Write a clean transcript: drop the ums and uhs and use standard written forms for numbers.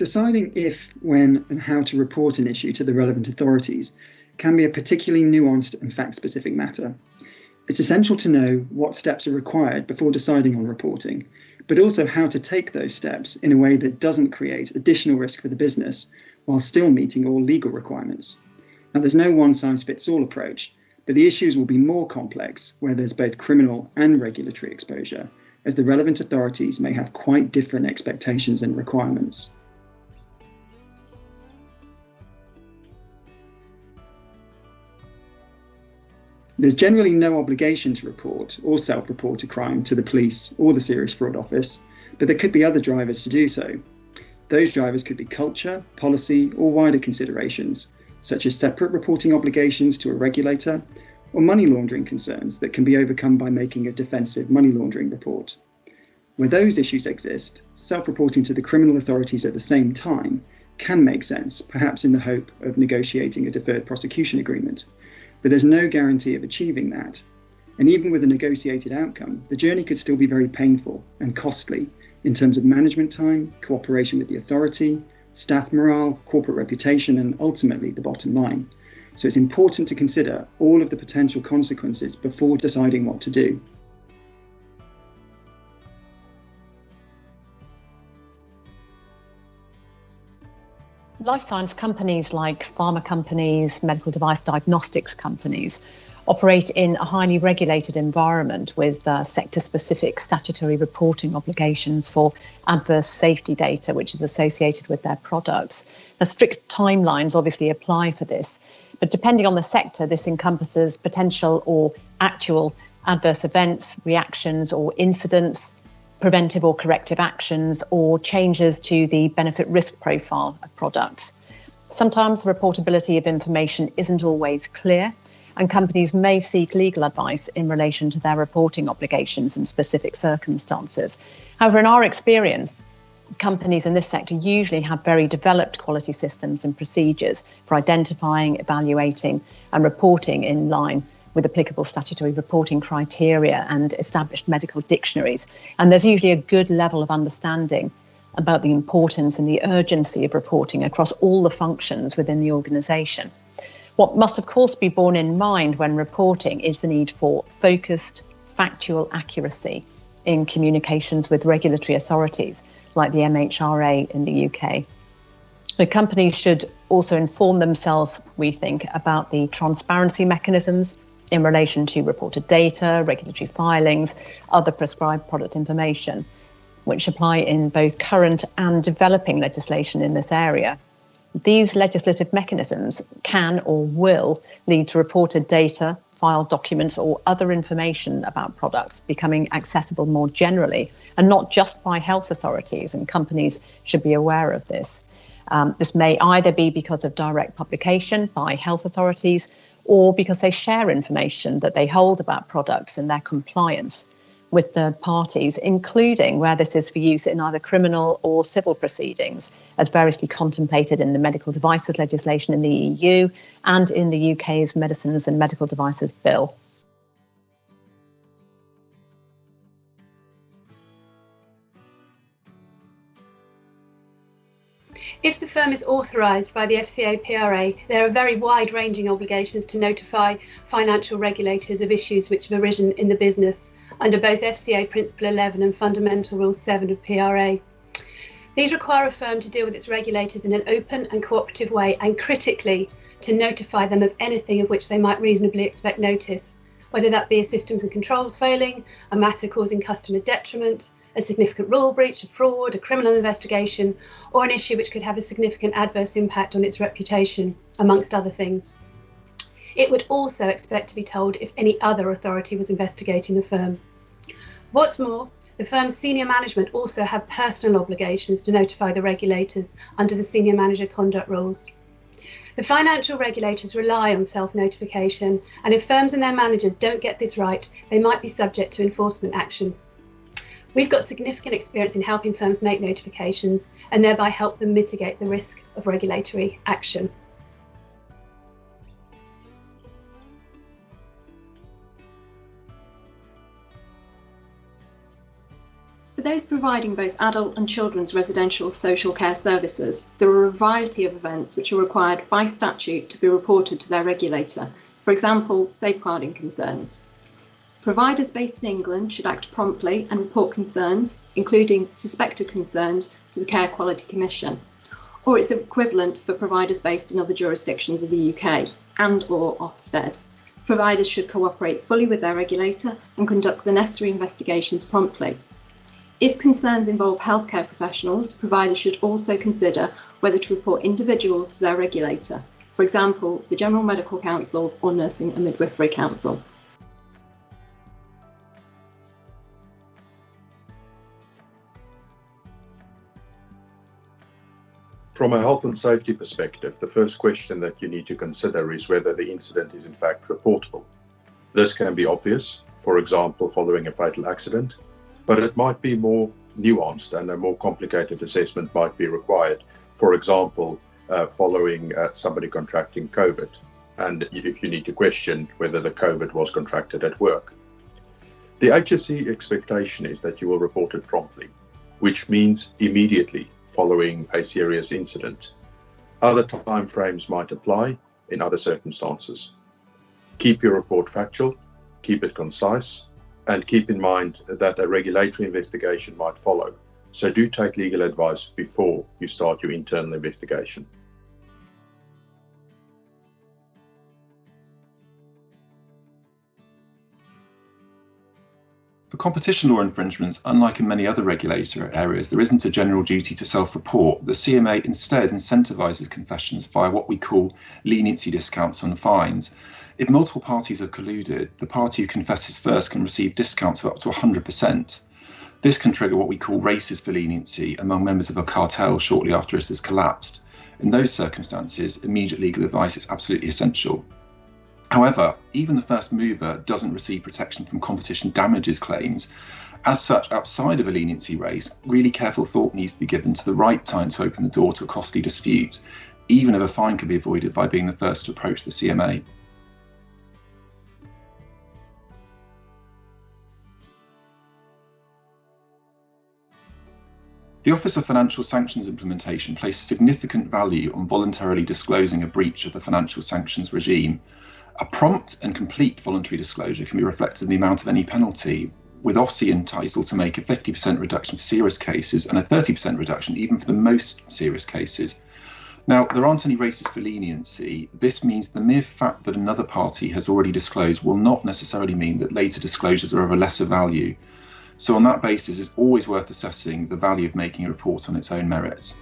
Deciding if, when, and how to report an issue to the relevant authorities can be a particularly nuanced and fact-specific matter. It's essential to know what steps are required before deciding on reporting, but also how to take those steps in a way that doesn't create additional risk for the business while still meeting all legal requirements. Now, there's no one-size-fits-all approach, but the issues will be more complex where there's both criminal and regulatory exposure, as the relevant authorities may have quite different expectations and requirements. There's generally no obligation to report or self-report a crime to the police or the Serious Fraud Office, but there could be other drivers to do so. Those drivers could be culture, policy, or wider considerations, such as separate reporting obligations to a regulator, or money laundering concerns that can be overcome by making a defensive money laundering report. Where those issues exist, self-reporting to the criminal authorities at the same time can make sense, perhaps in the hope of negotiating a deferred prosecution agreement. But there's no guarantee of achieving that. And even with a negotiated outcome, the journey could still be very painful and costly in terms of management time, cooperation with the authority, staff morale, corporate reputation, and ultimately the bottom line. So it's important to consider all of the potential consequences before deciding what to do. Life science companies like pharma companies, medical device diagnostics companies operate in a highly regulated environment with sector-specific statutory reporting obligations for adverse safety data, which is associated with their products. Now, strict timelines obviously apply for this, but depending on the sector, this encompasses potential or actual adverse events, reactions or incidents, preventive or corrective actions, or changes to the benefit risk profile of products. Sometimes the reportability of information isn't always clear, and companies may seek legal advice in relation to their reporting obligations in specific circumstances. However, in our experience, companies in this sector usually have very developed quality systems and procedures for identifying, evaluating, and reporting in line with applicable statutory reporting criteria and established medical dictionaries. And there's usually a good level of understanding about the importance and the urgency of reporting across all the functions within the organisation. What must, of course, be borne in mind when reporting is the need for focused, factual accuracy in communications with regulatory authorities like the MHRA in the UK. The companies should also inform themselves, we think, about the transparency mechanisms in relation to reported data, regulatory filings, other prescribed product information, which apply in both current and developing legislation in this area. These legislative mechanisms can or will lead to reported data, filed documents, or other information about products becoming accessible more generally, and not just by health authorities, and companies should be aware of this. This may either be because of direct publication by health authorities or because they share information that they hold about products and their compliance with third parties, including where this is for use in either criminal or civil proceedings, as variously contemplated in the medical devices legislation in the EU and in the UK's Medicines and Medical Devices Bill. If the firm is authorised by the FCA PRA, there are very wide-ranging obligations to notify financial regulators of issues which have arisen in the business under both FCA Principle 11 and Fundamental Rule 7 of PRA. These require a firm to deal with its regulators in an open and cooperative way, and critically, to notify them of anything of which they might reasonably expect notice, whether that be a systems and controls failing, a matter causing customer detriment, a significant rule breach, a fraud, a criminal investigation, or an issue which could have a significant adverse impact on its reputation, amongst other things. It would also expect to be told if any other authority was investigating the firm. What's more, the firm's senior management also have personal obligations to notify the regulators under the senior manager conduct rules. The financial regulators rely on self-notification, and if firms and their managers don't get this right, they might be subject to enforcement action. We've got significant experience in helping firms make notifications and thereby help them mitigate the risk of regulatory action. For those providing both adult and children's residential social care services, there are a variety of events which are required by statute to be reported to their regulator, for example, safeguarding concerns. Providers based in England should act promptly and report concerns, including suspected concerns, to the Care Quality Commission, or its equivalent for providers based in other jurisdictions of the UK and/or Ofsted. Providers should cooperate fully with their regulator and conduct the necessary investigations promptly. If concerns involve healthcare professionals, providers should also consider whether to report individuals to their regulator, for example, the General Medical Council or Nursing and Midwifery Council. From a health and safety perspective, the first question that you need to consider is whether the incident is in fact reportable. This can be obvious, for example, following a fatal accident, but it might be more nuanced and a more complicated assessment might be required. For example, following somebody contracting COVID, and if you need to question whether the COVID was contracted at work. The HSE expectation is that you will report it promptly, which means immediately following a serious incident. Other timeframes might apply in other circumstances. Keep your report factual, keep it concise, and keep in mind that a regulatory investigation might follow. So do take legal advice before you start your internal investigation. For competition law infringements, unlike in many other regulatory areas, there isn't a general duty to self-report. The CMA instead incentivises confessions via what we call leniency discounts and fines. If multiple parties have colluded, the party who confesses first can receive discounts of up to 100%. This can trigger what we call races for leniency among members of a cartel shortly after it has collapsed. In those circumstances, immediate legal advice is absolutely essential. However, even the first mover doesn't receive protection from competition damages claims. As such, outside of a leniency race, really careful thought needs to be given to the right time to open the door to a costly dispute, even if a fine can be avoided by being the first to approach the CMA. The Office of Financial Sanctions Implementation places significant value on voluntarily disclosing a breach of the financial sanctions regime. A prompt and complete voluntary disclosure can be reflected in the amount of any penalty, with OFSI entitled to make a 50% reduction for serious cases and a 30% reduction even for the most serious cases. Now, there aren't any races for leniency. This means the mere fact that another party has already disclosed will not necessarily mean that later disclosures are of a lesser value. So on that basis, it's always worth assessing the value of making a report on its own merits.